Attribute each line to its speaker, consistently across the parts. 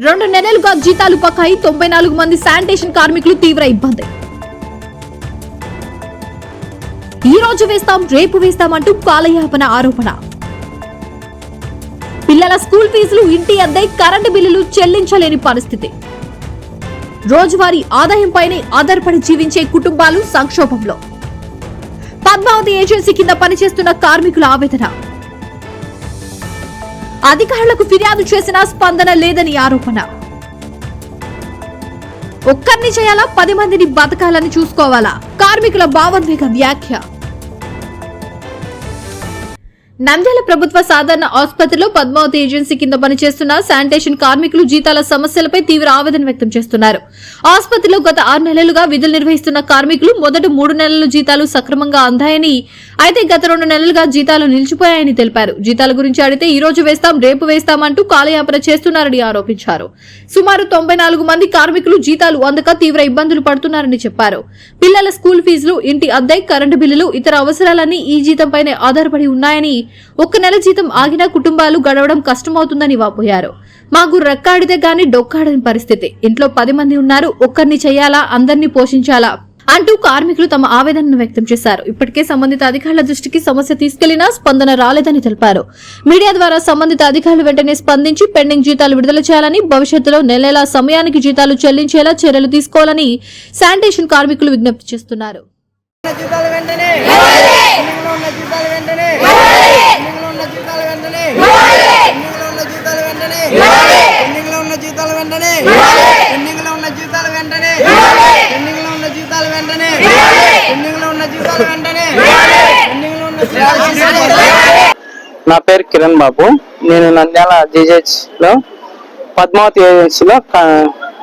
Speaker 1: 2 నెలలుగా జీతాలు బకాయి 94 మంది శానిటేషన్ కార్మికులు తీవ్ర ఇబ్బంది. ఈ రోజు వేస్తాం రేపు వేస్తామంటూ కాలయాపన ఆరోపణ. పిల్లల స్కూల్ ఫీజులు, ఇంటి అద్దె, కరెంటు బిల్లులు చెల్లించలేని పరిస్థితి. రోజువారీ ఆదాయంపైనే ఆధారపడి జీవించే కుటుంబాలు సంక్షోభంలో. పద్మావతి ఏజెన్సీ కింద పనిచేస్తున్న కార్మికుల ఆవేదన. అధికారులకు ఫిర్యాదు చేసినా స్పందన లేదని ఆరోపణ. ఒక్కరిని చేయాలా 10 మందిని బతకాలని చూసుకోవాలా? కార్మికుల భావోద్వేగ వ్యాఖ్య. నంద్యాల ప్రభుత్వ సాధారణ ఆసుపత్రిలో పద్మావతి ఏజెన్సీ కింద పనిచేస్తున్న శానిటేషన్ కార్మికులు జీతాల సమస్యలపై తీవ్ర ఆవేదన వ్యక్తం చేస్తున్నారు. ఆసుపత్రిలో గత 6 నెలలుగా విధులు నిర్వహిస్తున్న కార్మికులు మొదటి 3 నెలల జీతాలు సక్రమంగా అందాయని, అయితే గత 2 నెలలుగా జీతాలు నిలిచిపోయాయని తెలిపారు. జీతాల గురించి అడిగితే ఈ రోజు వేస్తాం రేపు వేస్తామంటూ కాలయాపన చేస్తున్నారని ఆరోపించారు. సుమారు 94 మంది కార్మికులు జీతాలు అందక తీవ్ర ఇబ్బందులు పడుతున్నారని చెప్పారు. పిల్లల స్కూల్ ఫీజులు, ఇంటి అద్దె, కరెంటు బిల్లులు, ఇతర అవసరాలన్నీ ఈ జీతంపైనే ఆధారపడి ఉన్నాయని, 1 నెల జీతం ఆగినా కుటుంబాలు గడవడం కష్టమవుతుందని వాపోయారు. మాకు రెక్కాడితే గాని డొక్కాడని పరిస్థితి. ఇంట్లో 10 మంది ఉన్నారు, ఒక్కరిని చేయాలా, అందరినీ పోషించాలా అంటూ కార్మికులు తమ ఆవేదనను వ్యక్తం చేశారు. ఇప్పటికే సంబంధిత అధికారుల దృష్టికి సమస్య తీసుకెళ్లినా స్పందన రాలేదని తెలిపారు. మీడియా ద్వారా సంబంధిత అధికారులు వెంటనే స్పందించి పెండింగ్ జీతాలు విడుదల చేయాలని, భవిష్యత్తులో నెలల సమయానికి జీతాలు చెల్లించేలా చర్యలు తీసుకోవాలని శానిటేషన్ కార్మికులు విజ్ఞప్తి చేస్తున్నారు.
Speaker 2: నా పేరు కిరణ్ బాబు. నేను నంద్యాల జీజెచ్ లో పద్మావతి ఏజెన్సీలో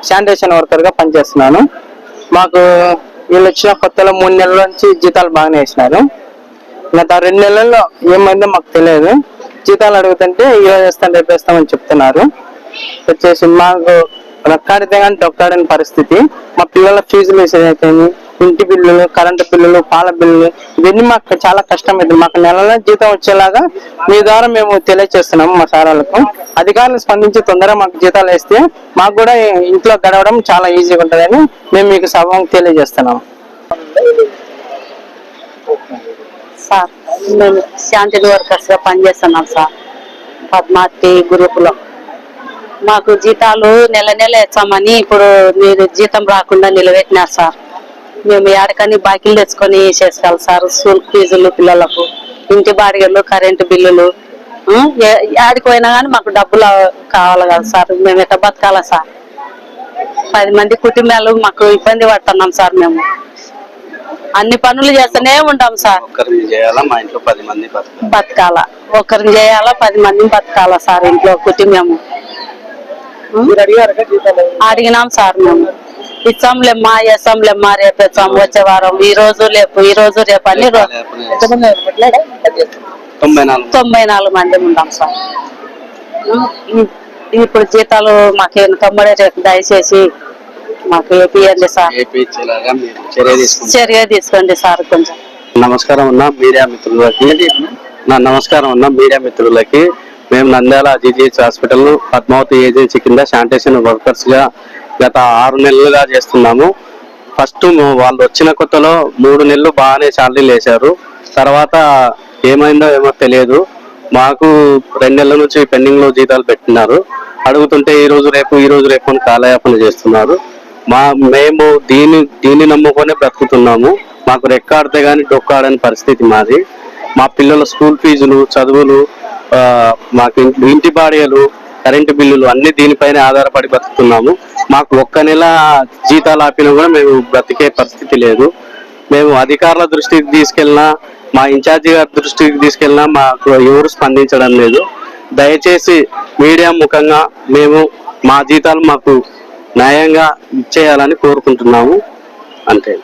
Speaker 2: శానిటేషన్ వర్కర్ గా పనిచేస్తున్నాను. మాకు వీళ్ళు వచ్చిన కొత్తలో 3 నెలల నుంచి జీతాలు బాగానే వేసినారు. గత 2 నెలల్లో ఏమైందో మాకు తెలియదు. జీతాలు అడుగుతుంటే ఈరోజు వేస్తాం రేపు వేస్తామని చెప్తున్నారు. వచ్చేసి మాకు రక్కాడితే కానీ డొక్కాడని పరిస్థితి. మా పిల్లల ఫీజులు వేసేదైతేమి, ఇంటి బిల్లులు, కరెంటు బిల్లులు, పాల బిల్లులు, ఇవన్నీ మాకు చాలా కష్టమైంది. మాకు నెలలో జీతం వచ్చేలాగా మీ ద్వారా మేము తెలియజేస్తున్నాము మా సారాలకు. అధికారులు స్పందించి తొందరగా మాకు జీతాలు వేస్తే మాకు కూడా ఇంట్లో గడవడం చాలా ఈజీగా ఉంటుందని మేము మీకు సభకు తెలియజేస్తున్నాము.
Speaker 3: సార్, మేము శానిటరీ వర్కర్స్ గా పనిచేస్తున్నాం సార్ పద్మావతి గ్రూప్ లో. మాకు జీతాలు నెల ఇచ్చామని ఇప్పుడు మీరు జీతం రాకుండా నిలబెట్టినారు సార్. మేము ఏడకని బాకీలు తెచ్చుకొని చేసుకోవాలి సార్. స్కూల్ ఫీజులు, పిల్లలకు ఇంటి బాడిగలు, కరెంటు బిల్లులు, ఏడికి పోయినా కానీ మాకు డబ్బులు కావాలి కదా సార్. మేము ఎట్లా బతకాలా సార్? 10 మంది కుటుంబాలు మాకు ఇబ్బంది పడుతున్నాం సార్. మేము అన్ని పనులు చేస్తూనే ఉంటాం సార్. బతకాలా, ఒకరిని చేయాలా, 10 మందిని బతకాలా సార్ ఇంట్లో కుటుంబము. అడిగినాం సార్. మేము ఇచ్చాంలేమ్మా, వేస్తాంలేమ్మా, రేపు ఇచ్చాం, వచ్చే వారం, ఈ రోజు రేపు అని 94 మంది ఉంటాం సార్. ఇప్పుడు జీతాలు మాకేం తమ్ముడే రేపు దయచేసి మాకు ఏపీయండి సార్. చర్య తీసుకోండి సార్ కొంచెం.
Speaker 2: నమస్కారం అన్న మీడియా మిత్రులకి. మేము Nandyal GGH hospital Padmavathi agency కింద శానిటేషన్ వర్కర్స్ గా గత 6 నెలలుగా చేస్తున్నాము. ఫస్ట్ వాళ్ళు వచ్చిన కొత్తలో 3 నెలలు బాగానే శాలరీలు వేశారు. తర్వాత ఏమైందో ఏమో తెలియదు. మాకు 2 నెలల నుంచి పెండింగ్ లో జీతాలు పెట్టినారు. అడుగుతుంటే ఈ రోజు రేపు అని కాలయాపన చేస్తున్నారు. మేము దీన్ని నమ్ముకొని బ్రతుకుతున్నాము. మాకు రెక్కాడితే గానీ డొక్కాడని పరిస్థితి మాది. మా పిల్లల స్కూల్ ఫీజులు, చదువులు, మాకు ఇంటి బాడిగలు, కరెంటు బిల్లులు అన్ని దీనిపైన ఆధారపడి బ్రతుకుతున్నాము. మాకు 1 నెల జీతాలు ఆపినా కూడా మేము బ్రతికే పరిస్థితి లేదు. మేము అధికారుల దృష్టికి తీసుకెళ్ళినా, మా ఇన్ఛార్జి గారి దృష్టికి తీసుకెళ్ళినా మాకు ఎవరు స్పందించడం లేదు. దయచేసి మీడియా ముఖంగా మేము మా జీతాలు మాకు న్యాయంగా ఇచ్చేయాలని కోరుకుంటున్నాము. అంతే.